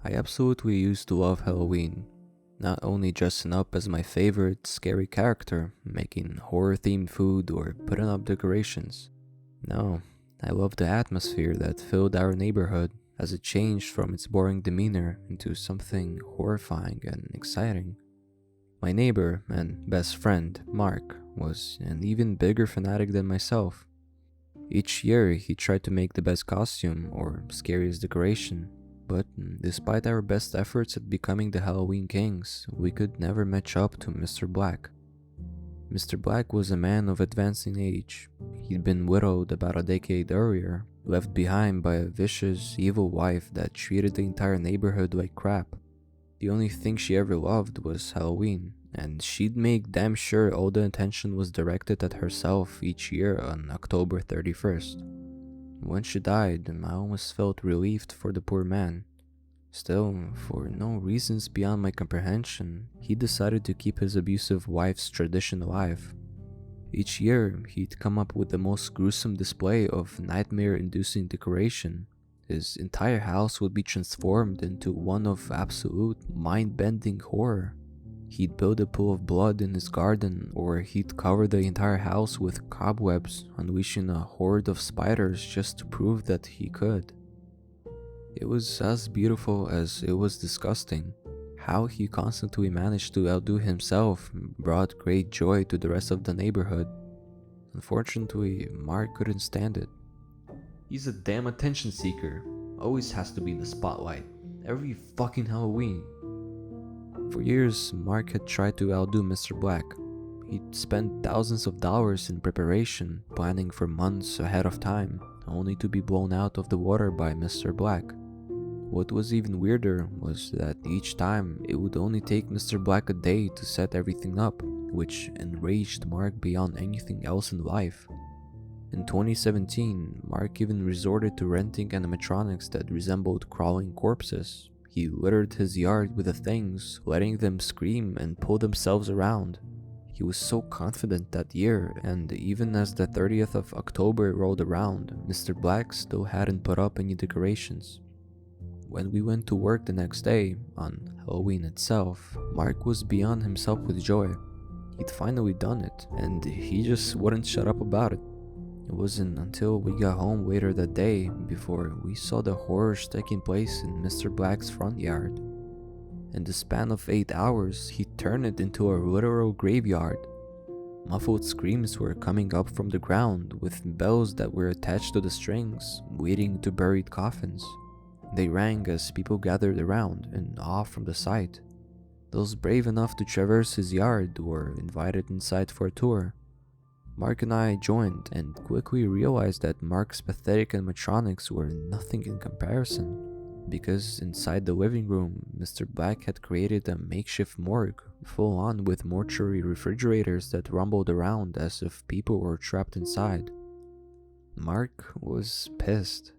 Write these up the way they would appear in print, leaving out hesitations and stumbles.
I absolutely used to love Halloween, not only dressing up as my favorite scary character, making horror themed food, or putting up decorations. No, I loved the atmosphere that filled our neighborhood as it changed from its boring demeanor into something horrifying and exciting. My neighbor and best friend, Mark, was an even bigger fanatic than myself. Each year, he tried to make the best costume or scariest decoration, but despite our best efforts at becoming the Halloween kings, we could never match up to Mr. Black. Mr. Black was a man of advancing age. He'd been widowed about a decade earlier, left behind by a vicious, evil wife that treated the entire neighborhood like crap. The only thing she ever loved was Halloween, and she'd make damn sure all the attention was directed at herself each year on October 31st. When she died, I almost felt relieved for the poor man. Still, for no reasons beyond my comprehension, he decided to keep his abusive wife's tradition alive. Each year, he'd come up with the most gruesome display of nightmare-inducing decoration. His entire house would be transformed into one of absolute mind-bending horror. He'd build a pool of blood in his garden, or he'd cover the entire house with cobwebs, unleashing a horde of spiders just to prove that he could. It was as beautiful as it was disgusting. How he constantly managed to outdo himself brought great joy to the rest of the neighborhood. Unfortunately, Mark couldn't stand it. He's a damn attention seeker. Always has to be in the spotlight. Every fucking Halloween. For years, Mark had tried to outdo Mr. Black. He'd spent thousands of dollars in preparation, planning for months ahead of time, only to be blown out of the water by Mr. Black. What was even weirder was that each time it would only take Mr. Black a day to set everything up, which enraged Mark beyond anything else in life. In 2017, Mark even resorted to renting animatronics that resembled crawling corpses. He littered his yard with the things, letting them scream and pull themselves around. He was so confident that year, and even as the 30th of October rolled around, Mr. Black still hadn't put up any decorations. When we went to work the next day, on Halloween itself, Mark was beyond himself with joy. He'd finally done it, and he just wouldn't shut up about it. It wasn't until we got home later that day before we saw the horrors taking place in Mr. Black's front yard. In the span of 8 hours, he turned it into a literal graveyard. Muffled screams were coming up from the ground, with bells that were attached to the strings, leading to buried coffins. They rang as people gathered around, in awe from the sight. Those brave enough to traverse his yard were invited inside for a tour. Mark and I joined, and quickly realized that Mark's pathetic animatronics were nothing in comparison, because inside the living room, Mr. Black had created a makeshift morgue, full on with mortuary refrigerators that rumbled around as if people were trapped inside. Mark was pissed.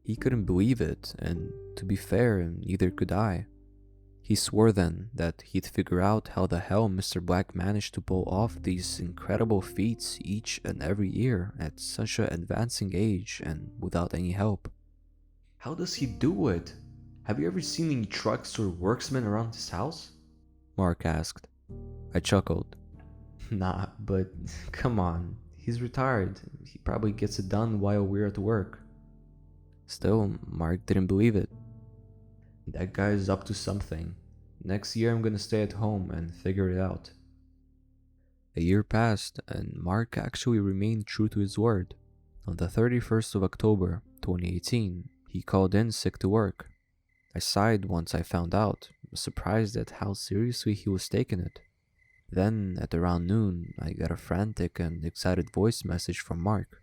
He couldn't believe it, and to be fair, neither could I. He swore then that he'd figure out how the hell Mr. Black managed to pull off these incredible feats each and every year at such an advancing age and without any help. How does he do it? Have you ever seen any trucks or worksmen around his house? Mark asked. I chuckled. Nah, but come on, he's retired. He probably gets it done while we're at work. Still, Mark didn't believe it. That guy is up to something. Next year I'm gonna stay at home and figure it out. A year passed, and Mark actually remained true to his word. On the 31st of October, 2018, he called in sick to work. I sighed once I found out, surprised at how seriously he was taking it. Then, at around noon, I got a frantic and excited voice message from Mark.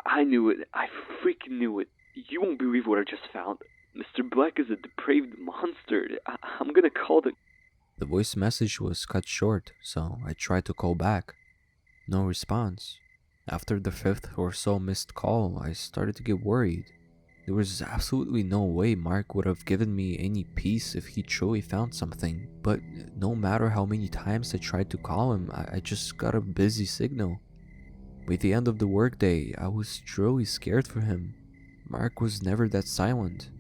I knew it. I freaking knew it. You won't believe what I just found. Mr. Black is a depraved monster. I'm gonna call the... The voice message was cut short, so I tried to call back. No response. After the 5th or so missed call, I started to get worried. There was absolutely no way Mark would have given me any peace if he truly found something, but no matter how many times I tried to call him, I just got a busy signal. By the end of the workday, I was truly scared for him. Mark was never that silent.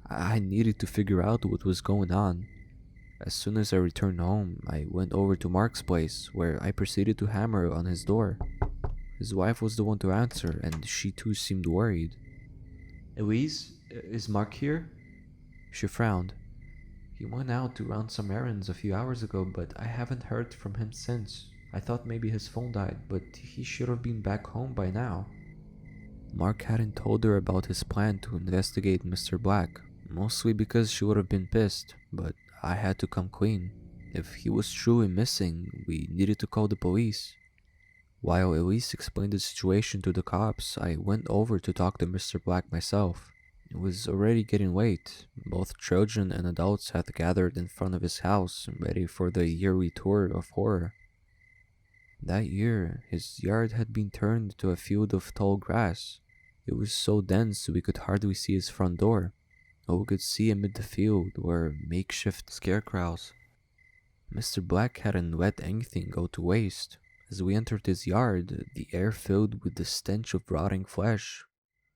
I needed to figure out what was going on. As soon as I returned home, I went over to Mark's place, where I proceeded to hammer on his door. His wife was the one to answer, and she too seemed worried. "Elise, is Mark here?" She frowned. "He went out to run some errands a few hours ago, but I haven't heard from him since. I thought maybe his phone died, but he should have been back home by now." Mark hadn't told her about his plan to investigate Mr. Black, mostly because she would have been pissed, but I had to come clean. If he was truly missing, we needed to call the police. While Elise explained the situation to the cops, I went over to talk to Mr. Black myself. It was already getting late. Both children and adults had gathered in front of his house, ready for the yearly tour of horror. That year, his yard had been turned into a field of tall grass. It was so dense we could hardly see his front door. All we could see amid the field were makeshift scarecrows. Mr. Black hadn't let anything go to waste. As we entered his yard, the air filled with the stench of rotting flesh.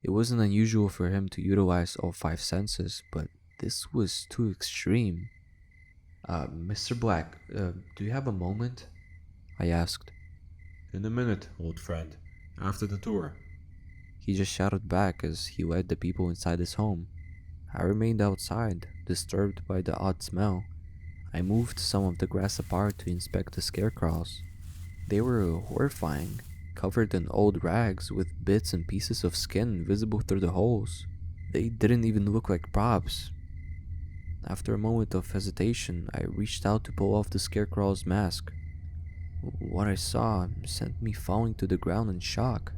It wasn't unusual for him to utilize all five senses, but this was too extreme. Mr. Black, do you have a moment?" I asked. In a minute, old friend. After the tour. He just shouted back as he led the people inside his home. I remained outside, disturbed by the odd smell. I moved some of the grass apart to inspect the scarecrows. They were horrifying, covered in old rags with bits and pieces of skin visible through the holes. They didn't even look like props. After a moment of hesitation, I reached out to pull off the scarecrow's mask. What I saw sent me falling to the ground in shock.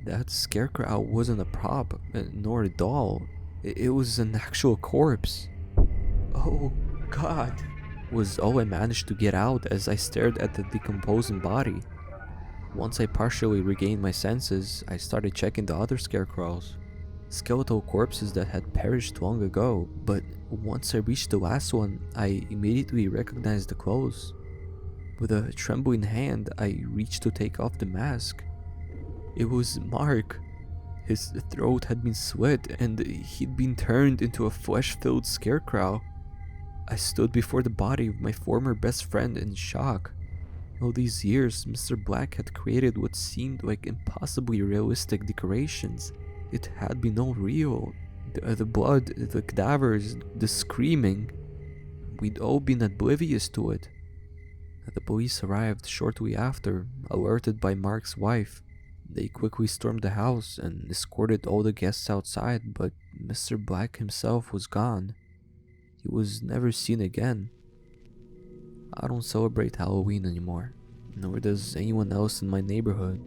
That scarecrow wasn't a prop, nor a doll. It was an actual corpse. "Oh, God," was all I managed to get out as I stared at the decomposing body. Once I partially regained my senses, I started checking the other scarecrows. Skeletal corpses that had perished long ago, but once I reached the last one, I immediately recognized the clothes. With a trembling hand, I reached to take off the mask. It was Mark. His throat had been slit, and he'd been turned into a flesh-filled scarecrow. I stood before the body of my former best friend in shock. All these years, Mr. Black had created what seemed like impossibly realistic decorations. It had been all real. The blood, the cadavers, the screaming. We'd all been oblivious to it. The police arrived shortly after, alerted by Mark's wife. They quickly stormed the house and escorted all the guests outside, but Mr. Black himself was gone. He was never seen again. I don't celebrate Halloween anymore, nor does anyone else in my neighborhood.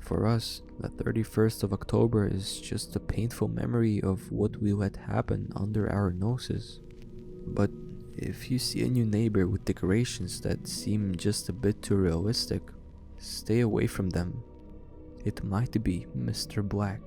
For us, the 31st of October is just a painful memory of what we let happen under our noses. But if you see a new neighbor with decorations that seem just a bit too realistic, stay away from them. It might be Mr. Black.